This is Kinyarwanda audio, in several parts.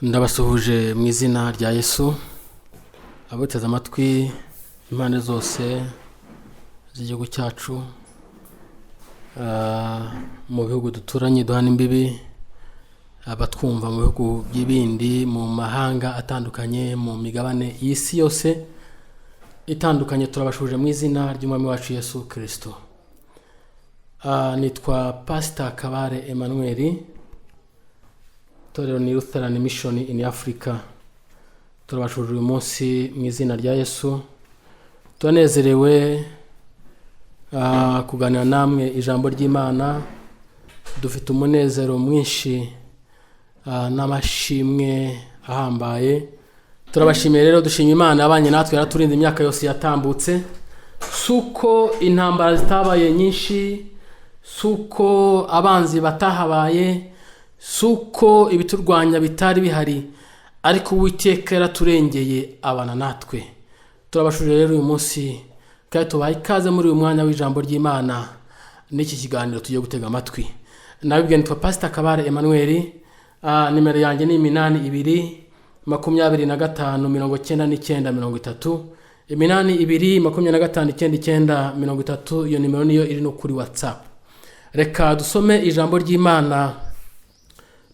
Ndabasuhuje mu izina rya Yesu, abuteze amatwi impande zose z'igihugu cyacu, mu bihugu duturanye duhana imbibi, abatwumva mu bihugu by'ibindi, mu mahanga atandukanye, mu migabane y'isi yose itandukanye, turabashuje mu izina ry'umwami wacu Yesu Kristo. Nitwa Pastor Kabare Emmanuel, Torero ni Lutheran Mission in Africa. Turabashuje uyu munsi mu izina rya Yesu. Tunezerewe kuganira namwe ijambo ry'Imana. Dufite umunezero mwinshi n'amashimwe ahambaye. Turabashimiye rero, dushimye Imana abanye natwe, yaraturinda imyaka yose yatambutse. Suko intambara zitabaye nyinshi, suko abanzi batahabaye, suko ibiturwanya bitari bihari, ariko Uwiteka yaraturengeye abana natwe. Turabashuje rero uyu munsi, kandi tubaye ikaze muri uyu mwanya w'ijambo ry'Imana n'iki kiganiro tugiye gutega amatwi. Nabibwiye nitwa Pastor Kabare Emmanuel. Nimero yanjye ni 82 25 99 82 25 99 iyo nimero niyo iri no kuri WhatsApp. Reka dusome ijambo ry'Imana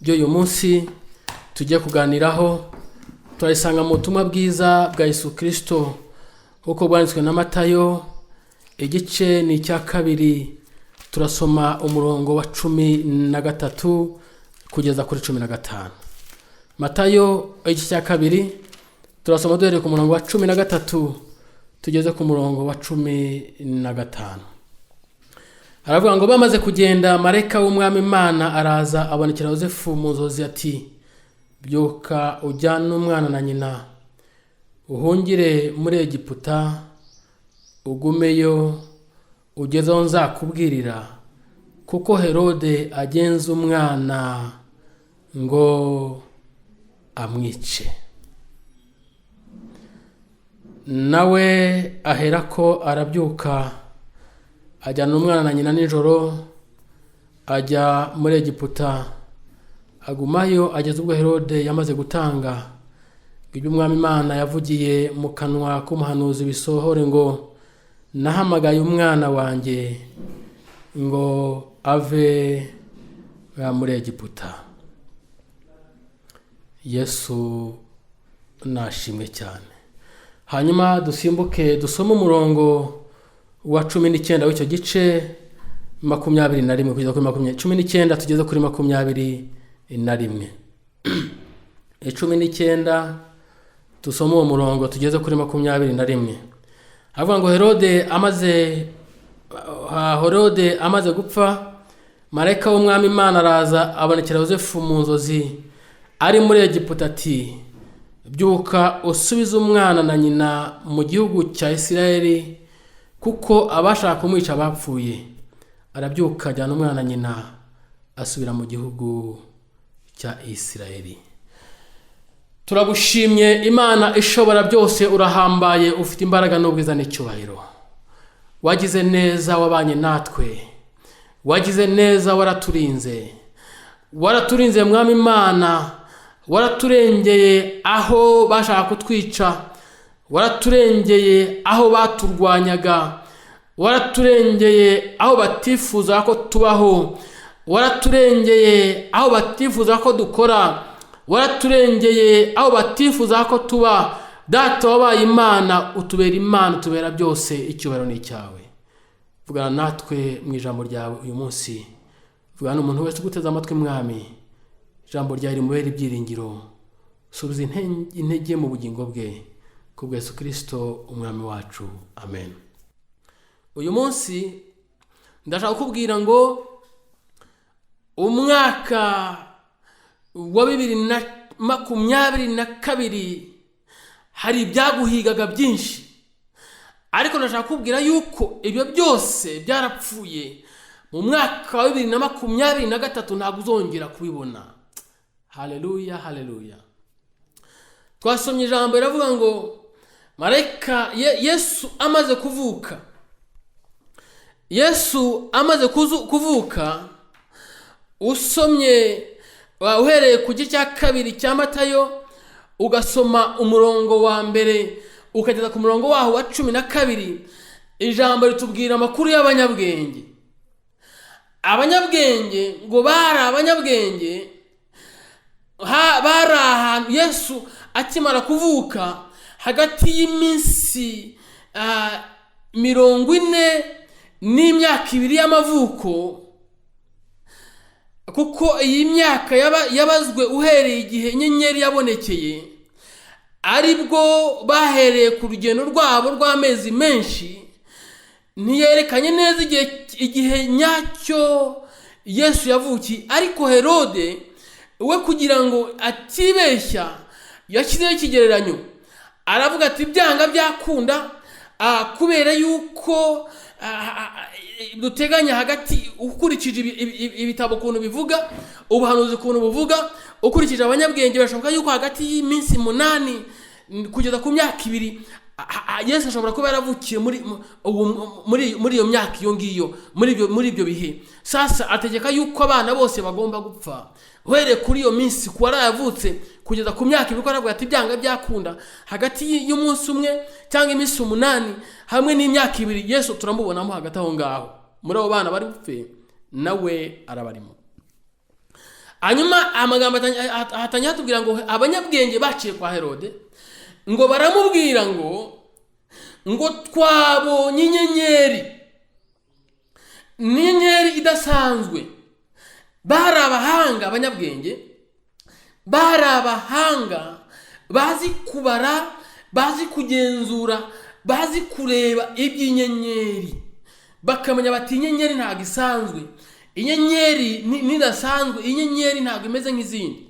by'uyu munsi tugiye kuganiraho. Turarisanga mu butumwa bwiza bwa Yesu Kristo uko bwanditswe na Matayo, igice ni icya 2, turasoma umurongo wa 13 kugeza kuri 15. Matayo igice cya 2 turasoma duhereye ku murongo wa 13 tugeze ku murongo wa 15. Aravuga ngo bamaze kugenda, marayika w'umwami Imana araza abonekera Yosefu mu nzozi ati, byuka ujyane umwana na nyina uhungire muri Egiputa, ugumeyo ugeze aho nzakubwirira, kuko Herode agenza umwana ngo amwice. Nawe aherako arabyuka ajyana umwana na nyina nijoro, ajya muri Egiputa, agumayo ageze ubwo Herode yamaze gutanga ibyo umwami Imana yavugiye mu kanwa k'umuhanuzi bisohore ngo, nahamagaye umwana wanjye ngo ave muri Egiputa. Yesu nashimwe cyane. Hanyuma dusimbuke dusome umurongo wa 19 w'icyo gice 21 kugeza kuri 19 tugeze kuri 21. 19 dusome uwo murongo tugeze kuri 21. Avuga ngo Herode amaze gupfa, marayika w'umwami Imana araza abonekera Yosefu mu nzozi ari muri Egiputa ati, byuka usubize umwana na nyina mu gihugu cya Isirayeli, kuko abashaka kumwica bapfuye. Arabyuka ajyana umwana na nyina asubira mu gihugu cya Isirayeli. Turagushimye Imana ishobora byose, urahambaye, ufite imbaraga n'ubwiza n'icyubahiro. Wagize neza, wabanye natwe, wagize neza, waraturinze mwami Imana, waraturengeye aho bashaka kutwica, waraturengeye aho baturwanyaga, waraturengeye aho batifuza ko tubaho, waraturengeye aho batifuza ko dukora, waraturengeye aho batifuza ko tuba. Data wabaye Imana, utubera Imana, utubera byose, icyubahiro ni cyawe. Vugana natwe mu ijambo ryawe uyu munsi, vugana umuntu wese uguteze amatwi mwami, ijambo ryawe rimubere ibyiringiro, subiza intege mu bugingo bwe, kubwa Yesu Kristo umwami wacu, amen. Uyu munsi ndashaka kubwira ngo umwaka wa 2022 hari ibyaguhigaga byinshi, ariko ndashaka kubwira yuko ibyo byose byarapfuye. Mu mwaka wa 2023 ntabwo uzongera kubibona. Haleluya, haleluya. Twasomye ijambo riravuga ngo marayika Yesu amaze kuvuka, Yesu amaze kuvuka, usomye uhereye ku gice cya 2 cya Matayo ugasoma umurongo wa mbere ukageza ku murongo waho wa 12, ijambo ritubwira amakuru y'abanyabwenge. Abanyabwenge ngo bari abanyabwenge bari ahantu Yesu akimara kuvuka hagati y'iminsi 40 n'imyaka 2 y'amavuko, kuko iyi myaka yabazwe uhereye igihe inyenyeri yabonekeye, aribwo bahereye ku rugendo rwabo rw'amezi menshi. Ntiyerekanye neza igihe nyacyo Yesu yavukiye, ariko Herode we kugira ngo atibeshya yashyizeho ikigereranyo, aravuga ati byanga byakunda kubera yuko duteganya hagati, ukurikije ibitabo ukuntu bivuga, ubuhanuzi ukuntu buvuga, ukurikije abanyabwenge bashoboka yuko hagati y'iminsi 8 kugeza ku myaka 2 Yesu ashobora kuba yaravukiye muri iyo myaka iyo ngiyo, muri ibyo bihe. Sasa ategeka yuko abana bose bagomba gupfa uhereye kuri iyo minsi kuwa yavutse kugeza ku myaka 2, aravuga ati byanga byakunda hagati y'umunsi umwe cyangwa iminsi 8 hamwe n'imyaka 2 Yesu turamubonamo hagati aho ngaho. Muri abo bana bari bupfe nawe arabarimo. Hanyuma amagambo atangiye tubwira ngo abanyabwenge baciye kwa Herode ngo baramubwira ngo twabonye inyenyeri idasanzwe. Bari abahanga, abanyabwenge bari abahanga, bazi kubara, bazi kugenzura, bazi kureba iby'inyenyeri, bakamenya bati inyenyeri ntabwo isanzwe, inyenyeri nidasanzwe, inyenyeri ntabwo imeze nk'izindi.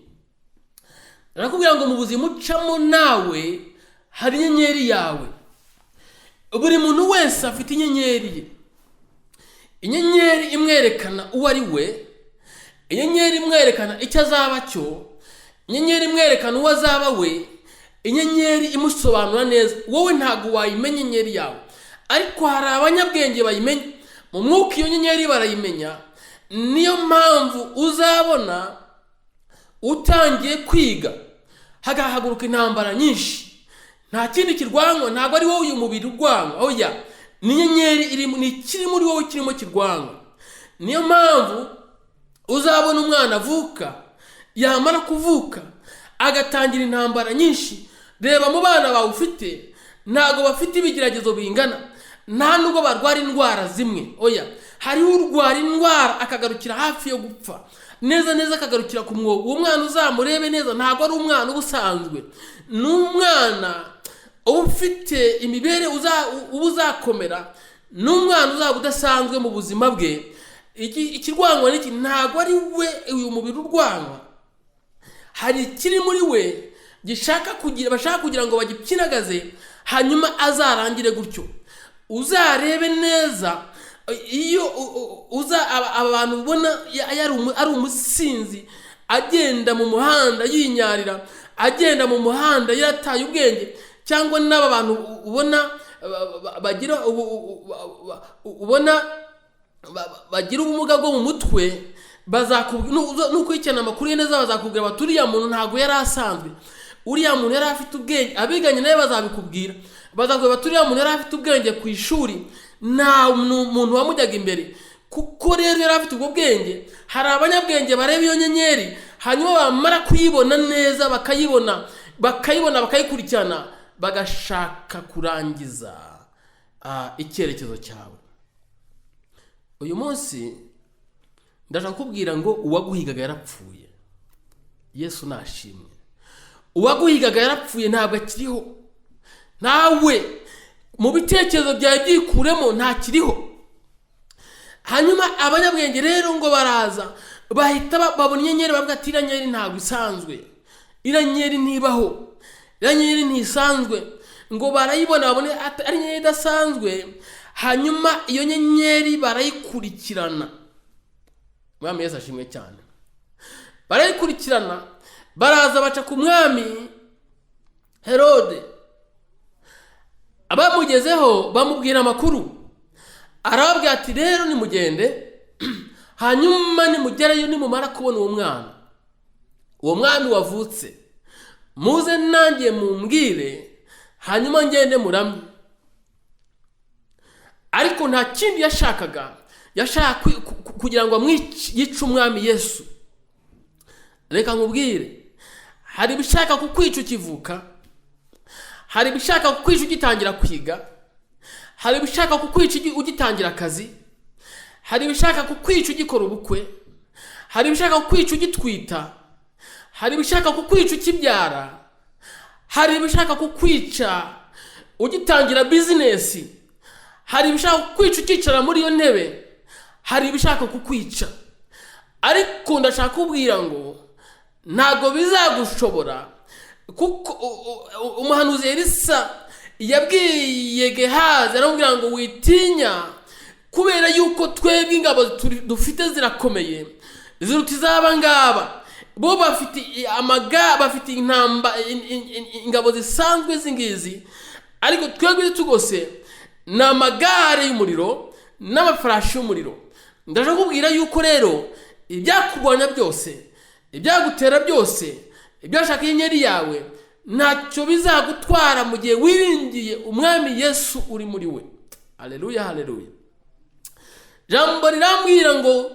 Narakubwira ngo mu buzima ucamo nawe hari inyenyeri yawe. Buri muntu wese afite inyenyeri ye. Inyenyeri imwerekana uwo ari we, inyenyeri imwerekana icyo azaba cyo, inyenyeri imwerekana uwo azaba we, inyenyeri imusobanura neza. Wowe ntabwo wayimenya inyenyeri yawe, ariko hari abanyabwenge bayimenya. Mu mwuka iyo nyenyeri barayimenya. Niyo mpamvu uzabona utangiye kwiga hagahaguruka intambara nyinshi. Nta kindi kirwanwa, ntabwo ari wowe uyu mubiri urwanwa, oya, ni inyenyeri ni kiri muri wowe kirimo kirwanwa. Niyo mpamvu uzabona umwana avuka, yamara kuvuka agatangira intambara nyinshi. Reba mu bana bawe ufite, ntabwo bafite ibigeragezo bingana, nta nubwo barwara indwara zimwe, oya, hariho urwara indwara akagarukira hafi yo gupfa, neza akagarukira ku mwobo. Uwo mwana uzamurebe neza, ntabwo ari umwana ubusanzwe, ni umwana ufite imibere uzakomera, ni umwana uzaba udasanzwe mu buzima bwe. Ikirwanwa n'iki ntabwo ari we uyu mubiri urwanwa, hari ikiri muri we bashaka kugira ngo bagipyinagaze, hanyuma azarangire gutyo. Uzarebe neza, iyo abantu ubona ari umusinzi agenda mu muhanda yinyarira, agenda mu muhanda yarataye ubwenge, cyangwa n'aba bantu bagira ubumuga bwo mu mutwe, nukurikirana amakuru ye neza bazakubwira bati uriya muntu ntabwo yari asanzwe, uriya muntu yari afite ubwenge. Abiganye nawe bazabikubwira, bazakubwira bati uriya muntu yari afite ubwenge ku ishuri, nta muntu wamujyaga imbere, kuko rero yari afite ubwo bwenge. Hari abanyabwenge bareba iyo nyenyeri, hanyuma bamara kuyibona neza, bakayikurikirana, bagashaka kurangiza icyerekezo cyawe. Uyu munsi ndashaka kubwira ngo uwaguhigaga yarapfuye. Yesu nashimwe. Uwaguhigaga yarapfuye, ntabwo akiriho. Nawe mu bitekerezo byawe byikuremo, ntakiriho. Hanyuma abanyabwenge rero ngo baraza, bahita babona inyenyeri, bavuga ati inyenyeri ntabwo isanzwe, inyenyeri ntibaho, inyenyeri ntisanzwe. Ngo barayibona babone ari inyenyeri idasanzwe. Hanyuma iyo nyenyeri barayikurikirana. Mwami Yesu ashimwe cyane. Barayikurikirana, baraza baca ku mwami Herode. Abamugezeho bamubwira amakuru, arababwira ati rero nimugende, hanyuma nimugereyo nimumara kubona uwo mwana uwo mwami wavutse, muze nanjye mumbwire, hanyuma ngende muramye. Ariko nta kindi yashakaga kugira ngo yice umwami Yesu. Reka nkubwire, hari ibishaka kukwica ukivuka, hari ibishaka kukwica ugitangira kwiga, hari ibishaka kukwica ugitangira akazi, hari ibishaka kukwica ugikora ubukwe, hari ibishaka kukwica ugitwita, hari ibishaka kukwica ukibyara, hari ibishaka kukwica ugitangira bizinesi, hari ibishaka kukwica ukicara muri iyo ntebe, hari ibishaka kukwica. Ariko ndashaka kubwira ngo ntago bizagushobora, kuko umuhanuzi Elisa yabwiye Gehazi aramubwira ngo witinya, kubera yuko twebwe ingabo dufite zirakomeye ziruta izaba ngaba. Bo bafite ingabo zisanzwe zingizi, ariko twebwe tugose n'amagare y'umuriro n'amafarashi y'umuriro. Ndashaka kubwira yuko rero ibyakurwanya byose, ibyagutera byose, ibyashaka inyenyeri yawe, ntacyo bizagutwara mu gihe wiringiye umwami Yesu uri muri we. Haleluya, haleluya. Jambo rirambwira ngo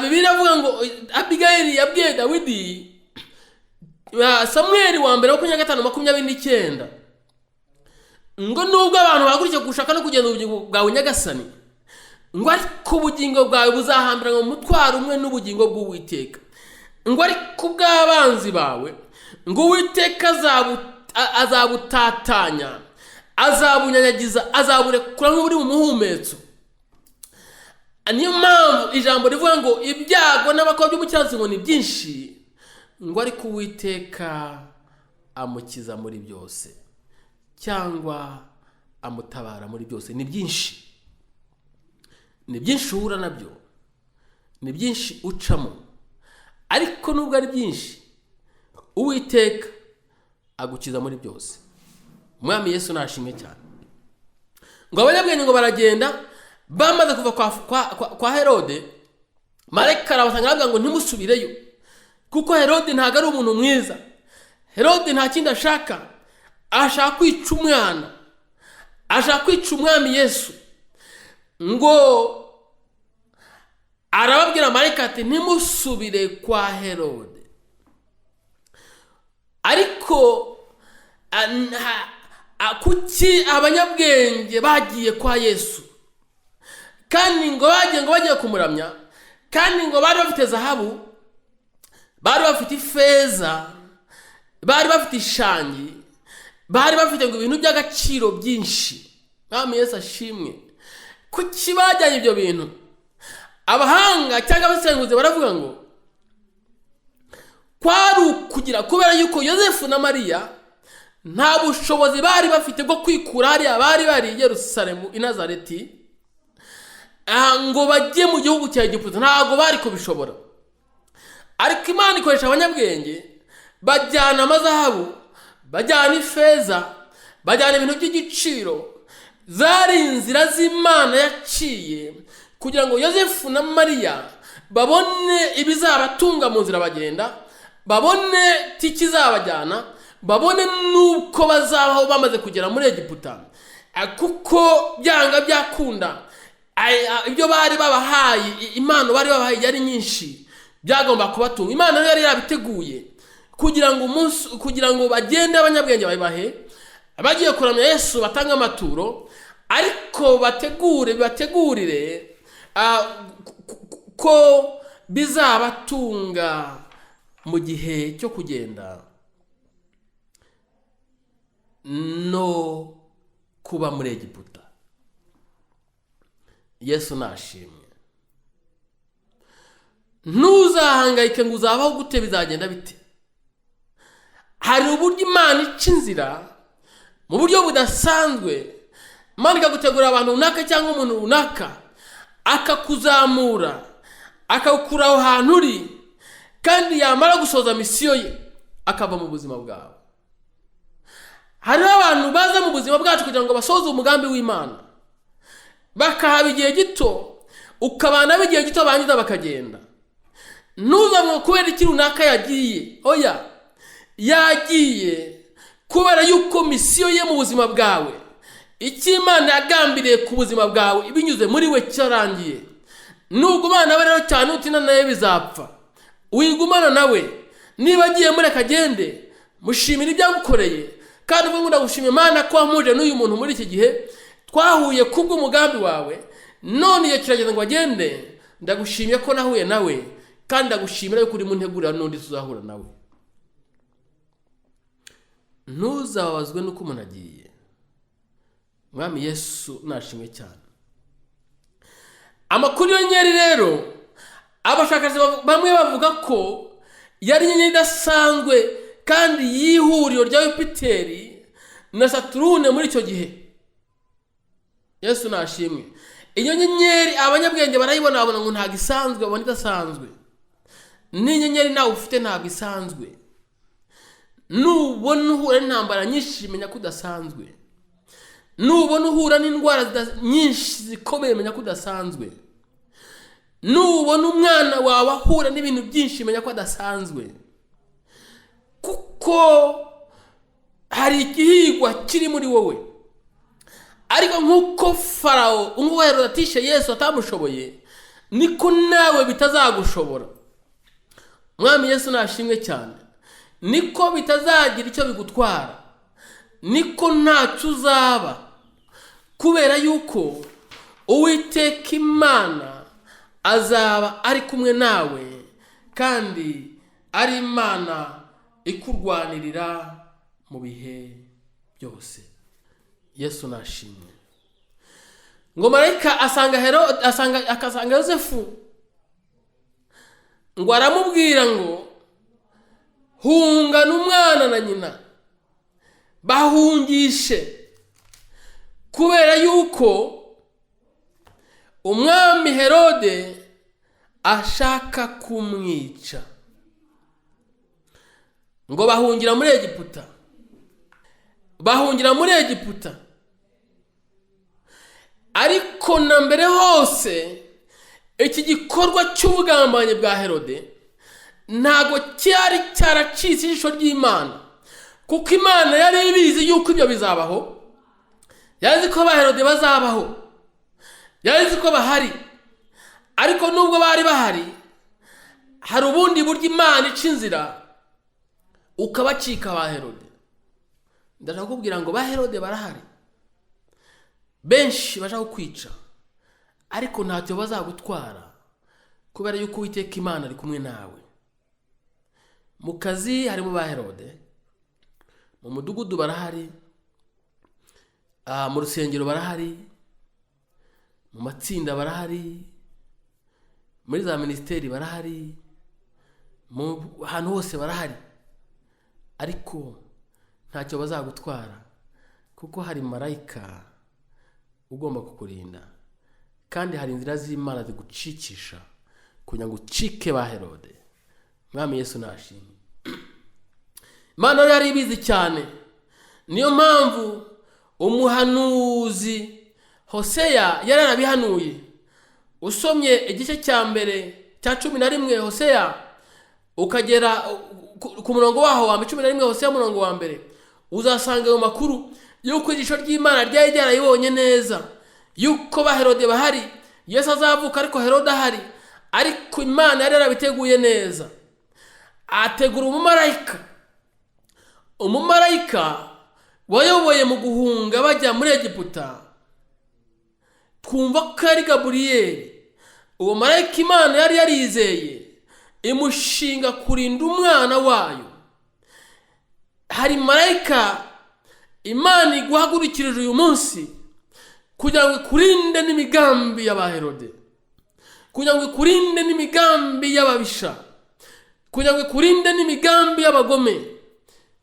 Bibiliya avuga ngo Abigayili yabwiye Dawidi, Samweli wa mbere 25:29, ngo nubwo abantu bagurikiye gushaka no kugenda ubugingo bwawe nyagasani, ngo ariko ubugingo bwawe buzahambira mu mutwaro umwe n'ubugingo bw'Uwiteka, ngo ariko bw'abanzi bawe, ngo Uwiteka azabutatanya, azabunyanyagiza, azaburekura nk'uri mu muhumetso. Niyo mpamvu ijambo rivuga ngo ibyago n'abakobwa by'umukiranutsi ngo ni byinshi, ngo ariko Uwiteka amukiza muri byose, cyangwa amutabara muri byose. Ni byinshi, ni byinshi uhura nabyo, ni byinshi ucamo, ariko nubwo ari byinshi Uwiteka agukiza muri byose. Umwami Yesu nashimwe cyane. Ngo abanyabwenge ngo baragenda, bamaze kuva kwa Herode, marayika arabasanga aravuga ngo ntimusubireyo, kuko Herode ntago ari umuntu mwiza. Herode nta kindi ashaka kwica umwana, ashaka kwica umwami Yesu. Ngo arababwira marayika ati ntimusubire kwa Herode. Ariko kuki abanyabwenge bagiye kwa Yesu, kandi ngo bagiye kumuramya, kandi ngo bari bafite zahabu, bari bafite ifeza, bari bafite ishangi, bari bafite ngo ibintu by'agaciro byinshi. Mwami Yesu ashimwe. Kuki bajyanye ibyo bintu? Abahanga cyangwa abasenguzi baravuga ngo kwari ukugira, kubera yuko Yosefu na Mariya nta bushobozi bari bafite bwo kwikura hariya bari i Yerusalemu i Nazareti, ngo bajye mu gihugu cya Egiputa, ntago bari kubishobora. Ariko Imana ikoresha abanyabwenge, bajyana amazahabu, bajyana ifeza, bajyana ibintu by'igiciro. Zari inzira z'Imana yaciye kugira ngo Yosefu na Mariya babone ibizabatunga mu nzira bagenda, babone tiki zabajyana, babone nuko bazabaho bamaze kugera muri Egiputa. Kuko byanga byakunda, ibyo bari babahaye, impano bari babahaye yari nyinshi, byagomba kubatunga. Imana yari yarabiteguye kugira ngo bagende abanyabwenge babibahe, abagiye kuramya Yesu batanga amaturo, ariko bategurire ko bizabatunga mu gihe cyo kugenda no kuba muri Egiputa. Yesu nashimwe. Ntuzahangayike ngo uzabaho gute, bizagenda bite. Hari uburyo Imana ica inzira mu buryo budasanzwe. Imana ikagutegura abantu runaka cyangwa umuntu runaka, akakuzamura, akagukura aho hantu uri, kandi yamara gusoza misiyo ye akava mu buzima bwawe. Hariho abantu baza mu buzima bwacu kugira ngo basoze umugambi w'Imana, bakahaba igihe gito, ukabana b'igihe gito bangiza bakagenda. ntuzamwe kubera iki runaka yagiye. Oya, yagiye kubera yuko misiyo ye mu buzima bwawe, icyo Imana yagambiriye ku buzima bwawe ibinyuze muri we cyarangiye. Nugumana nawe rero cyane utina nawe bizapfa. Wigumana nawe, niba agiye muri akagende mushimira ibyagukoreye, kandi uvuga ngo ndagushimira Imana ko wamuje n'uyu muntu muri iki gihe twahuye kubw'umugambi wawe, none iyo kirageze ngo agende, ndagushimiye ko nahuye nawe, kandi ndagushimira yuko uri mu ntegurira n'undi tuzahura nawe. Ntuzababazwe nuko umuntu agiye. Mwami Yesu nashimwe cyane. Amakuru y'inyenyeri rero, abashakashatsi bamwe bavuga ko yari inyenyeri idasanzwe kandi y'ihuriro rya Yupiteri na Saturune muri icyo gihe. Yesu nashimwe. Iyo nyenyeri abanyabwenge barayibona, babona ngo ntabwo isanzwe, babona idasanzwe. N'inyenyeri nawe ufite ntabwo isanzwe. Nubona uhura n'intambara nyinshi menya ko udasanzwe. Nubona uhura n'indwara nyinshi zikomeye menya ko udasanzwe. Nubona umwana wawe ahura n'ibintu byinshi menya ko adasanzwe. Kuko hari igihigwa kiri muri wowe. Ariko nk'uko Farawo nk'uko Herode atishe Yesu atamushoboye, niko nawe bitazagushobora. Mwami Yesu nashimwe cyane. Niko bitazagira icyo bigutwara, niko ntacyo uzaba, kubera yuko Uwiteka Imana azaba ari kumwe nawe, kandi ari Imana ikurwanirira mu bihe byose. Yesu nashimwe. Ngo marayika akasanga Yosefu, ngo aramubwira ngo hunga n'umwana na nyina bahungishe, kubera yuko umwami Herode ashaka kumwica. Ngo bahungira muri Egiputa. Ariko na mbere hose iki gikorwa cy'ubugambanyi bwa Herode ntago cyari cyaracitse ijisho ry'Imana, kuko Imana yari ibizi yuko ibyo bizabaho. Yazi ko Herode bazabaho, yazi ko bahari. Ariko nubwo bari bahari, hari ubundi buryo Imana ica inzira ukabacika ba Herode. Ndashaka kubwira ngo ba Herode barahari, benshi bashaka kukwica, ariko ntacyo bazagutwara, kubera yuko Uwiteka Imana ari kumwe nawe. Mu kazi harimo ba Herode, mu mudugudu barahari, mu rusengero barahari, mu matsinda barahari, muri za ministeri barahari, mu hantu hose barahari. Ariko ntacyo bazagutwara, kuko hari marayika ugomba kukurinda, kandi hari inzira z'Imana zigucikisha kugira ngo ucike ba Herode. Mwami Yesu nashimwe. Imana yari ibizi cyane, niyo mpamvu umuhanuzi Hoseya yari arabihanuye. Usomye igice cya mbere cya 11 Hoseya ukagera ku murongo waho wa 11 Hoseya murongo wa mbere, uzasanga ayo makuru yuko ijisho ry'Imana ryari ryarayibonye neza yuko ba Herode bahari, Yesu azavuka ariko Herode ahari. Ariko Imana yari yarabiteguye neza, ategura umumarayika wayoboye mu guhunga bajya muri Egiputa. Twumva ko ari Gaburiyeli. Uwo marayika Imana yari yarizeye imushinga kurinda umwana wayo. Hari marayika Imana iguhagurukirije uyu munsi kugira ngo ikurinde n'imigambi y'aba Herode, kugira ngo ikurinde n'imigambi y'ababisha, kugira ngo ikurinde n'imigambi y'abagome,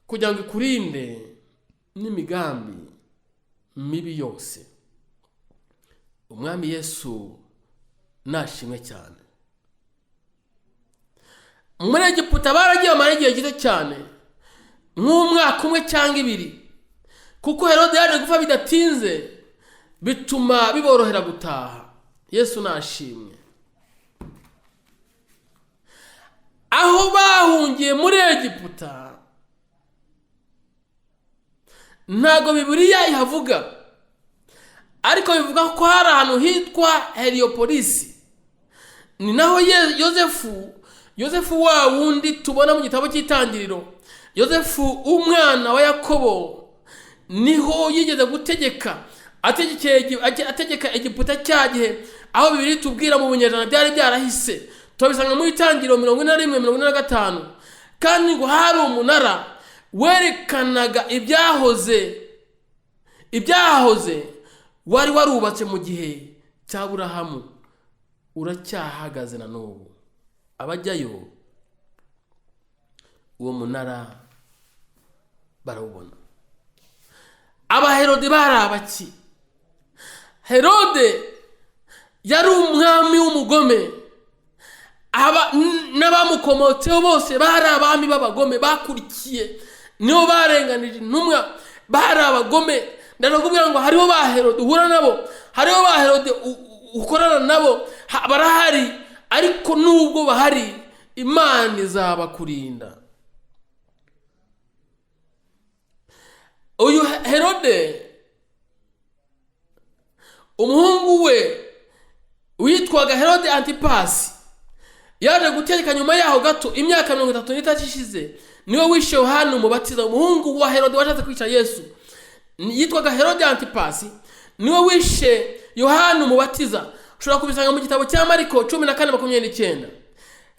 kugira ngo ikurinde n'imigambi mibi yose. Umwami Yesu nashimwe cyane. Muri Egiputa baragiye bamara igihe gito cyane, nk'umwaka umwe cyangwa 2, kuko Herode yaje gupfa bidatinze, bituma biborohera gutaha. Yesu nashimwe. aho bahungiye muri Egiputa ntago Bibiliya ihavuga, ariko bivuga ko hari ahantu hitwa Heliopolisi. Ni naho Yosefu wa wundi tubona mu gitabo cy'Itangiriro, Yosefu umwana wa Yakobo, niho yigeze gutegeka ategeka Egiputa cyagihe, aho Bibiliya tubwira mu bunyejana byari byarahise. Tubisanga muri Itangiriro 41-45, kandi ngo hari umunara werekanaga ibyahoze wari warubatse mu gihe cya Aburahamu, uracyahagaze na n'ubu. Abajyayo uwo munara barawubona. Abaherode bari abaki? Herode yari umwami w'umugome, n'abamukomotseho bose bari abami b'abagome bakurikiye, niho barenganije intumwa, bari abagome. Ndakubwira ngo hariho ba Herode uhura nabo, hariho ba Herode ukorana nabo, barahari, ariko nubwo bahari Imana izabakurinda. Uyu Herode umuhungu we witwaga Herode Antipasi yaje gutegeka nyuma yaho gato imyaka 33 ishize, niwe wishe Yohana Umubatiza. Umuhungu wa Herode washatse kwica Yesu yitwaga Herode Antipasi, niwe wishe Yohana Umubatiza. Ushobora kubisanga mu gitabo cya Mariko 14:29.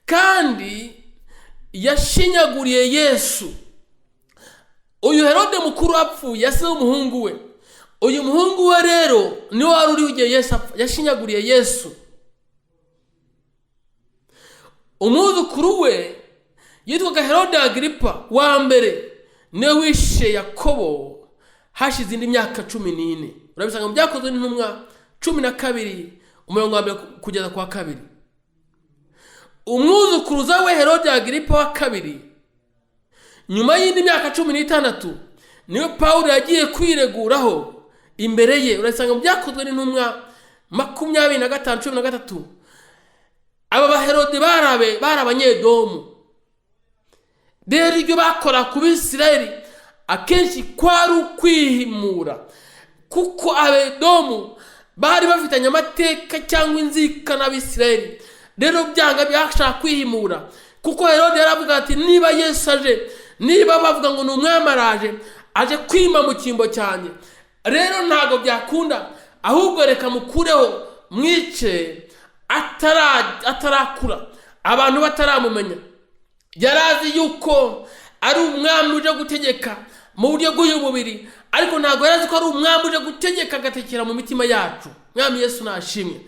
Kandi yashinyaguriye Yesu. Uyu Herode mukuru apfuye yasize umuhungu we. Uyu muhungu we rero niwe wari uri ugiye Yesu apfa, yashinyaguriye Yesu. Umwuzukuru we yitwaga Herode Agripa wa mbere, niwe wishe Yakobo hashize indi myaka 14. Urabisanga mu Byakozwe n'Intumwa 12 kugeza kwa 2. Umwuzukuruza we Herode Agripa wa kabiri, nyuma y'indi myaka 16, niwe Paulo yagiye kwireguraho imbere ye. Urabisanga mu Byakozwe n'Intumwa 25:13. Aba ba Herode bari abanyedomu. Rero ibyo bakora ku Bisirayeli akenshi kwari ukwihimura, kuko Abedomu bari bafitanye amateka cyangwa inzika n'Abisirayeli. Rero byanga byashaka kwihimura, kuko Herode yaravuga ati niba Yesu aje, niba bavuga ngo ni umwami aje kwima mu cyimbo cyane, rero ntago byakunda, ahubwo reka mukureho mwice atarakura, abantu bataramumenya. Yarazi yuko ari umwami uje gutegeka mu buryo bw'umubiri, ariko ntago yarazi ko ari umwami uje gutegeka agatekera mu mitima yacu. Mwami Yesu nashimwe.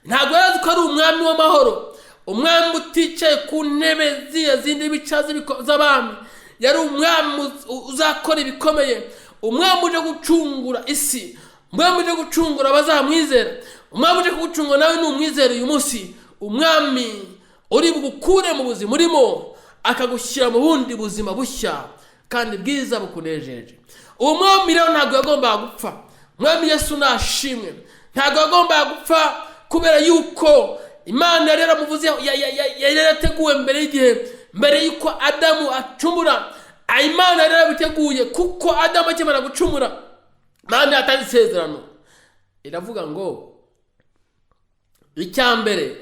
Ntago yarazi ko ari umwami w'amahoro, umwami uticaye ku ntebe zindi bicazi z'abami. Yari umwami uzakora ibikomeye, umwami uje gucungura isi, umwami uje gucungura abazamwizera, umwami uje gucungura nawe n'umwizera uyu munsi, umwami uri bugukure mu buzima urimo akagushyira mu bundi buzima bushya kandi bwiza bukunejeje. Uwo mwami rero ntabwo yagombaga gupfa. Mwami Yesu nashimwe. Ntabwo yagombaga gupfa, kubera yuko Imana yari yaramuvuze, yari yarateguwe mbere y'igihe, mbere yuko Adamu acumura. Imana yari yarabiteguye, kuko Adamu akimara gucumura, Imana yatanze isezerano iravuga ngo icyambere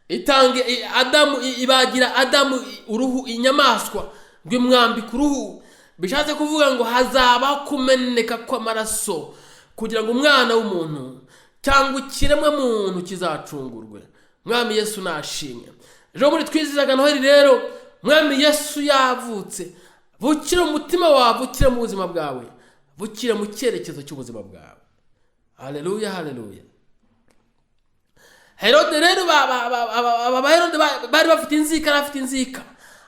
itange Adamu, ibagira Adamu uruhu inyamaswa ngo imwambike uruhu. Bishatse kuvuga ngo hazaba kumeneka kw'amaraso kugira ngo umwana w'umuntu cyangwa ikiremwa muntu kizacungurwe. Mwami Yesu nashimwe. Ejo muri twizizaga Noheli rero, Mwami Yesu yavutse. Bukire umutima wawe, bukire mu buzima bwawe, bukire mu cyerekezo cy'ubuzima bwawe. Haleluya, haleluya. Herode rero Herode bari bafite inzika,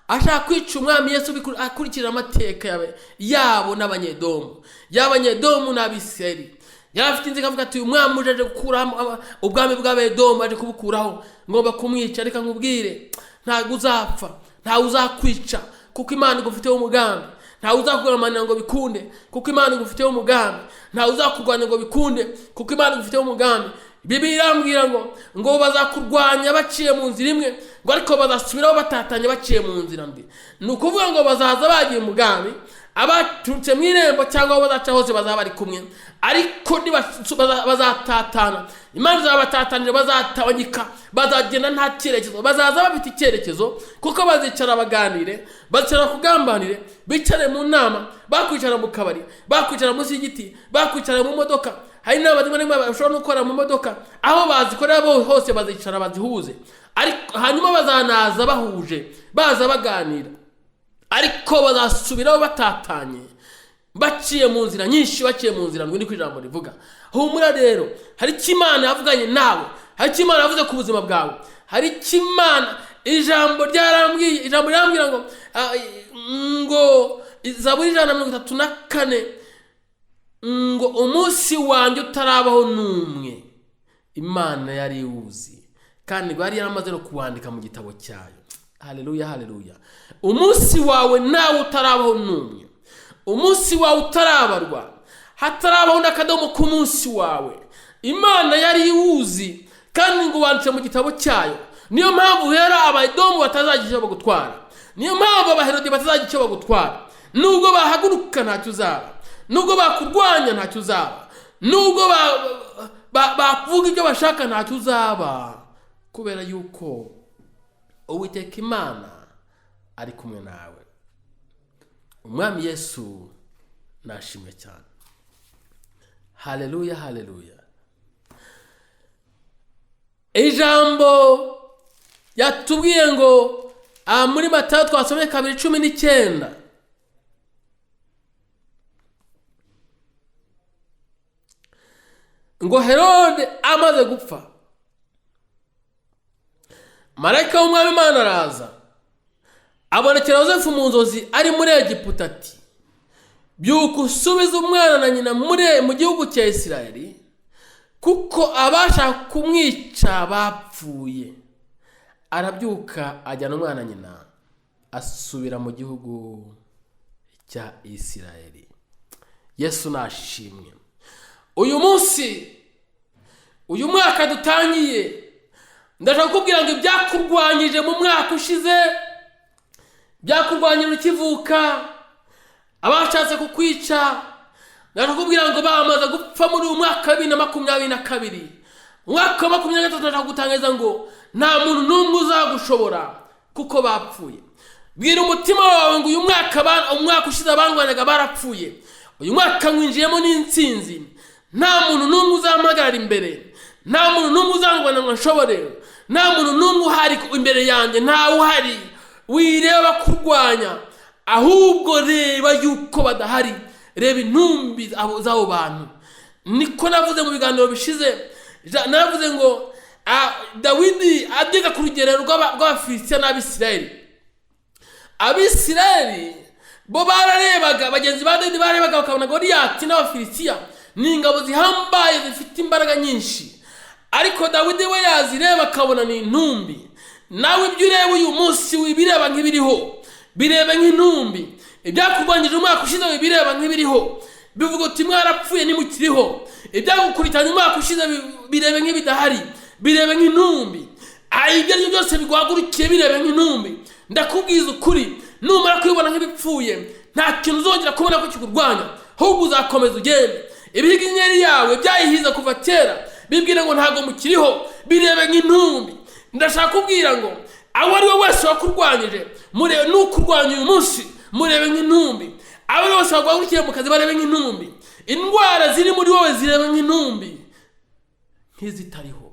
ashaka kwica umwami Yesu akurikira amateka yabo n'abanyedomu, y'abanyedomu n'Abisirayeli. Yari afite inzika avuga ati uyu mwami uje gukuraho ubwami bw'Abedomu, aje kubukuraho, ngomba kumwica. Reka nkubwire, ntabwo uzapfa, ntawe uzakwica, kuko Imana igufiteho umugambi. Ntawe uzakugamanira ngo bikunde, kuko Imana igufiteho umugambi. Ntawe uzakurwanya ngo bikunde, kuko Imana igufiteho umugambi. Bibiliya irambwira ngo bazakurwanya baciye mu nzira imwe, ngo ariko bazasubiraho batatanye baciye mu nzira mbi. Ni ukuvuga ngo bazaza bagiye mu bwami, abaturutse mu irembo cyangwa aho bazaca hose bazaba bari kumwe, ariko bazatatana. Imana izabatatanira, bazatabanyika, bazagenda nta cyerekezo. Bazaza bafite icyerekezo kuko bazicara baganire, bazicara kugambanire, bicare mu nama, bakwicara mu kabari, bakwicara munsi y'igiti, bakwicara mu modoka. Hari n'abandi bashobora no gukora mu modoka, aho bazikorera hose bazicara bazihuze, ariko hanyuma bazanaza bahuje, baza baganira, ariko bazasubiraho batatanye baciye mu nzira nyinshi, baciye mu nzira ndwi. Niko ijambo rivuga. Humura rero, hari icyo Imana yavuganye nawe, hari icyo Imana yavuze ku buzima bwawe, hari icyo Imana, ijambo rirambwira ngo Zaburi 134 ngo umunsi wanjye utarabaho n'umwe Imana yari iwuzi, kandi ngo yari yaramaze no kuwandika mu gitabo cyayo. Haleluya, haleluya. Umunsi wawe nawe utarabaho n'umwe, umunsi wawe utarabarwa, hatarabaho n'akadomo ku munsi wawe, Imana yari iwuzi kandi ngo wanditse mu gitabo cyayo. Niyo mpamvu rero Abadomu batazagira icyo bagutwara, niyo mpamvu Abaherode batazagira icyo bagutwara. Nubwo bahaguruka ntacyo uzaba, nubwo bakurwanya ntacyo uzaba, nubwo bavuga ibyo bashaka ntacyo uzaba, kubera yuko Uwiteka Imana ari kumwe nawe. Umwami Yesu nashimwe cyane. Haleluya, haleluya. Ijambo yatubwiye ngo muri Matayo twasomye 2:19, ngo Herode amaze gupfa, marayika w'Umwami Imana araza abonekera Yosefu mu nzozi ari muri Egiputa ati, byuka usubize umwana na nyina mu gihugu cya Isirayeli, kuko abashaka kumwica bapfuye. Arabyuka ajyana umwana nyina asubira mu gihugu cya Isirayeli. Yesu nashimwe. Uyu munsi, uyu mwaka dutangiye, ndashaka kubwira ngo ibyakurwanyije mu mwaka ushize, byakurwanyije ukivuka, abashatse kukwica, ndashaka kubwira ngo bamaze gupfa muri uyu mwaka 2022. Umwaka wa 2023 ndashaka gutangaza ngo nta muntu n'umwe uzagushobora kuko bapfuye. Bwira umutima wawe ngo uyu umwaka ushize abangwanaga barapfuye, uyu mwaka mwinjiyemo n'intsinzi. Nta muntu n'umwe uzamagarara imbere, nta muntu n'umwe uzangwana ngo nshobore, nta muntu n'umwe uhari imbere yanjye, nta uhari. Wireba kurwanya, ahubwo reba yuko badahari, reba intumbi z'abo bantu. Niko navuze mu biganiro bishize, navuze ngo Dawidi ageze ku rugerero rw'Abafilisitiya n'Abisirayeli. Abisirayeli bo bararebaga, bagenzi ba Dawidi barebaga bakabona Goliyati n'Abafilisitiya ni ingabo zihambaye zifite imbaraga nyinshi, ariko Dawidi we yazireba akabona ni intumbi. Nawe ibyo ureba uyu munsi wibireba nk'ibiriho, birebe nk'intumbi. Ibyakurwanyije umwaka ushize wibireba nk'ibiriho, bivuga uti mwarapfuye nimukiriho. Ibyagukurikiranye umwaka ushize birebe nk'ibidahari, birebe nk'intumbi. Ibyo aribyo byose biguhagurukiye birebe nk'intumbi. Ndakubwiza ukuri, numara kwibona nk'ibipfuye, nta kintu uzongera kubona ko kikurwanya, ahubwo uzakomeza ugende. Ibihiga inyeri yawe byayihiza kuva kera, bibwira ngo ntago mukiriho, birebe nk'intumbi. Ndashaka kubwira ngo aho ari we wese wakurwanyije, murebe n'ukurwanya uyu munsi, murebe nk'intumbi. Abo bose bagwagukiye mu kazi barebe nk'intumbi. Indwara ziri muri wowe zirebe nk'intumbi, nk'izitariho.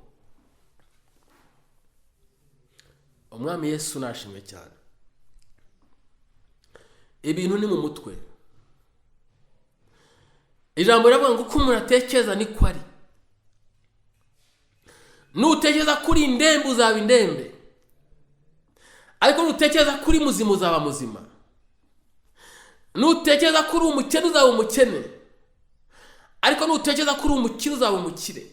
Umwami Yesu nashimwe cyane. Ibintu ni mu mutwe. Ijambo riravuga ngo uko umuntu atekereza niko ari. Nutekereza kuri indembe uzaba indembe, ariko nutekereza kuri muzima uzaba muzima. Nutekereza kuri umukene uzaba umukene, ariko nutekereza kuri umukire uzaba umukire.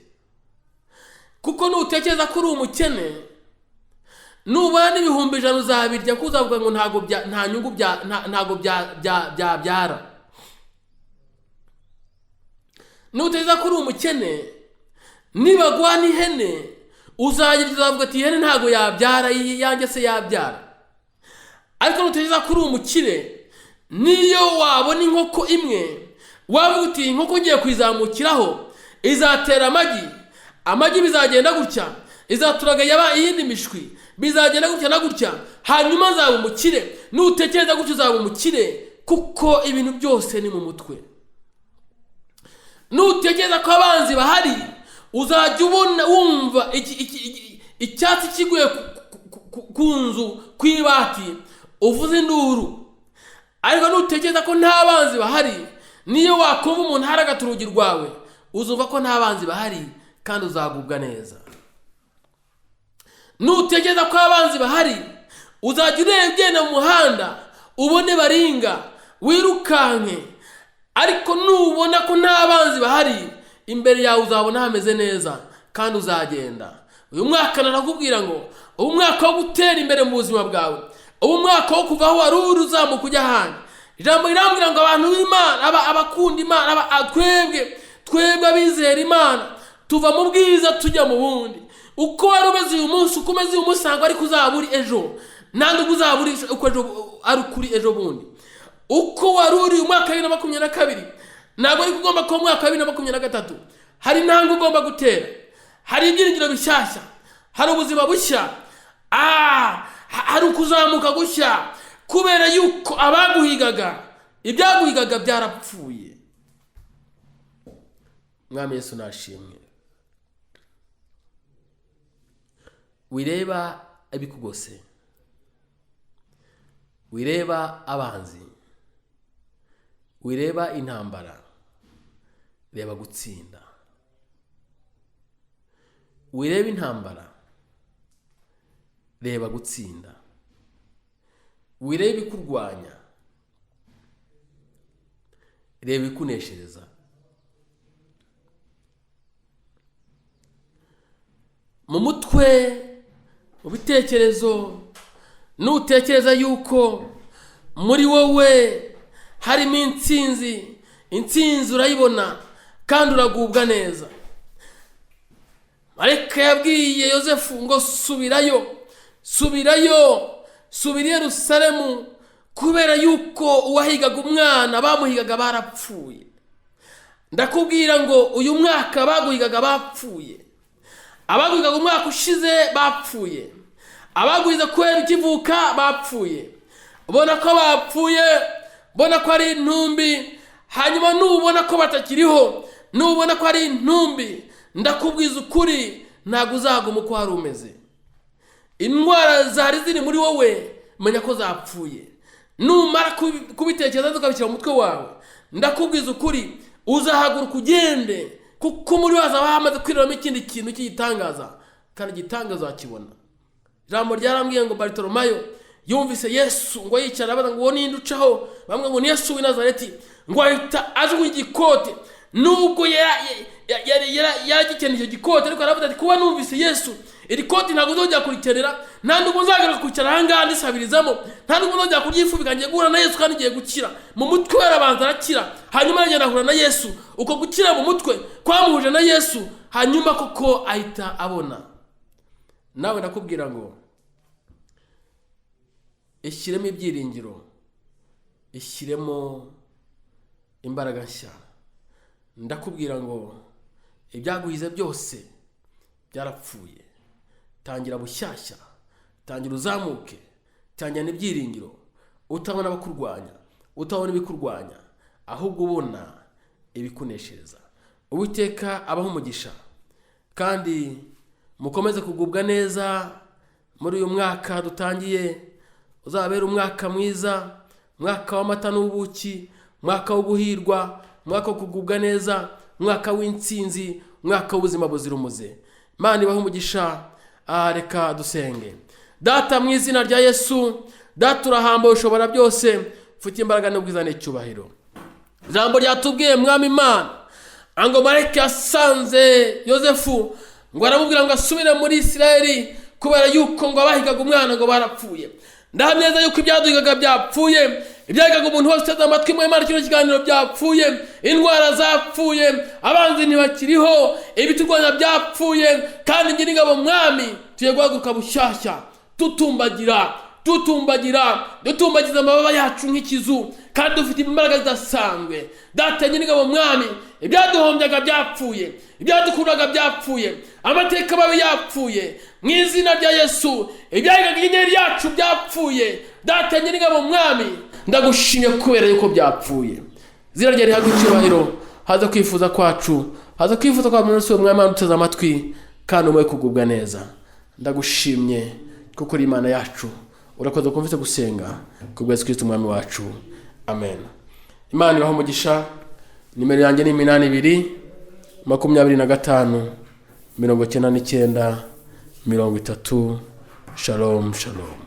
Kuko nutekereza kuri umukene, nubana ibihumbi 100 uzabirya, kuzavuga ngo nta nyungu ntago byara. Nutekereza kuri umukene, nibaguha n'ihene uzagira uzavuga ati ihene ntago yabyara, yanjye se yabyara. Ariko nutekereza kuri umukire, niyo wabona inkoko imwe wavuga uti inkoko ngiye kwizamukiraho izatera amagi bizagenda gutya, izaturaga yaba iyindi mishwi, bizagenda gutya na gutya, hanyuma nzaba umukire. Nutekereza gutya uzaba umukire, kuko ibintu byose ni mu mutwe. Nutekereza ko abanzi bahari, uzajya ubona wumva icyatsi kiguye ku nzu kw'ibati uvuze induru. Ariko nutekereza ko nta banzi bahari, niyo wakumva umuntu haragata urugi rwawe uzumva ko nta banzi bahari kandi uzagubwa neza. Nutekereza ko abanzi bahari, uzajya urebye mu muhanda ubone baringa wirukanke. Ariko nubona ko nta banzi bahari, imbere yawe uzabona hameze neza kandi uzagenda. Uyu mwaka narakubwira ngo ubu mwaka wo gutera imbere mu buzima bwawe, ubu mwaka wo kuva aho wari uri uzamuka ujya ahandi. Ijambo rirambwira ngo abantu b'Imana, abakunda Imana, twebwe abizera Imana, tuva mu bwiza tujya mu bundi. Uko wari umeze uyu munsi, uko umeze uyu munsi ntabwo ariko uzaba uri ejo, ntabwo uzaba uri uko ejo ari kuri ejo bundi. Uko wari uri uyu mwaka 2022 ntabwo ariko ugomba kuba mwaka 2023. Hari intambwe ugomba gutera, hari ibyiringiro bishyashya, hari ubuzima bushya, hari ukuzamuka gushya, kubera yuko abaguhigaga, ibyaguhigaga byarapfuye. Mwami Yesu nashimwe. Wireba abikugose, wireba abanzi, wireba intambara, reba gutsinda. Wireba intambara, reba gutsinda. Wireba ikurwanya, reba ikuneshereza. Mu mutwe, mu bitekerezo, nutekereza yuko muri wowe harimo intsinzi urayibona kandi uragubwa neza. Marayika yabwiye Yosefu ngo subira i Yerusalemu, kubera yuko uwahigaga umwana bamuhigaga barapfuye. Ndakubwira ngo uyu mwaka baguhigaga bapfuye. Abaguhigaga umwaka ushize bapfuye. Abaguhize kwera ukivuka bapfuye. Ubona ko bapfuye, ubona ko ari intumbi, hanyuma nubona ko batakiriho, nubona ko ari intumbi, ndakubwiza ukuri ntabwo uzaguma uko wari umeze. Indwara zari ziri muri wowe menya ko zapfuye. Numara kubitekereza ukabishyira mu mutwe wawe, ndakubwiza ukuri uzahaguruka ugende, kuko muri waza bamaze kwiramo ikindi kintu cy'igitangaza, kandi igitangaza wakibona. Ijambo ryarambwiye ngo Bartolomayo yumvise Yesu ngo yicara abaza ngo ninde ucaho, bamwe ngo ni Yesu w'i Nazareti, ngo ahita ajugunya igikote. Nubwo yaragikeneye icyo gikote, ariko aravuga ati kuba numvise Yesu, iri koti ntabwo nzongera kurikenera, nta nubwo nzagaruka kwicara ahangaha ndisabirizamo, nta nubwo nzongera kuryifubika ngiye guhura na Yesu kandi ngiye gukira. Mu mutwe arabanza arakira, hanyuma aragenda ahura na Yesu. Uko gukira mu mutwe kwamuhuje na Yesu, hanyuma koko ahita abona. Nawe ndakubwira ngo ishyiremo ibyiringiro, ishyiremo imbaraga nshya. Ndakubwira ngo ibyaguhize byose byarapfuye. Tangira bushyashya, tangira uzamuke, tangira n'ibyiringiro. Utabona abakurwanya, utabona ibikurwanya, ahubwo ubona ibikuneshereza. Uwiteka abaho umugisha, kandi mukomeze kugubwa neza muri uyu mwaka dutangiye. Uzabera umwaka mwiza, mwaka w'amata n'ubuki, mwaka wo guhirwa, mwaka wo kugubwa neza, mwaka w'intsinzi, mwaka w'ubuzima buzira umuze. Imana ibahe umugisha. Reka dusenge. Data mu izina rya Yesu, data urahambaye ushobora byose, ufite imbaraga n'ubwiza n'icyubahiro. Ijambo ryatubwiye Mwami Imana ngo marayika yasanze Yosefu ngo aramubwira ngo asubire muri Isirayeli, kubera yuko ngo abahigaga umwana ngo barapfuye. Ndahamya yuko ibyaduhigaga byapfuye, ibyahigaga umuntu wese uteze amatwi mu Imana kino kiganiro byapfuye, indwara zapfuye, abanzi ntibakiriho, ibiturwanya byapfuye, kandi ngira ingabo mwami tugiye guhaguruka bushyashya dutumbagiza amababa yacu nk'ikizu, kandi dufite imbaraga zidasanzwe. Data ngira ingabo mwami, ibyaduhombyaga byapfuye, ibyadukuraga byapfuye, amateka mabi yapfuye mu izina rya Yesu. Ibyahigaga inyenyeri yacu byapfuye. Data ngira ingabo mwami, ndagushimye kubera yuko byapfuye. Izina ryawe rihabwe icyubahiro. Haza kwifuza kwacu, haza kwifuza kwa munsi w'umwami uteze amatwi, kandi umwe kugubwa neza. Ndagushimye kuko uri Imana yacu. Urakoze kumvise gusenga kubwa Yesu Kristo umwami wacu. Amen. Imana ibahe umugisha. Nimero yanjye ni 8225 99 30. Shalom. Shalom.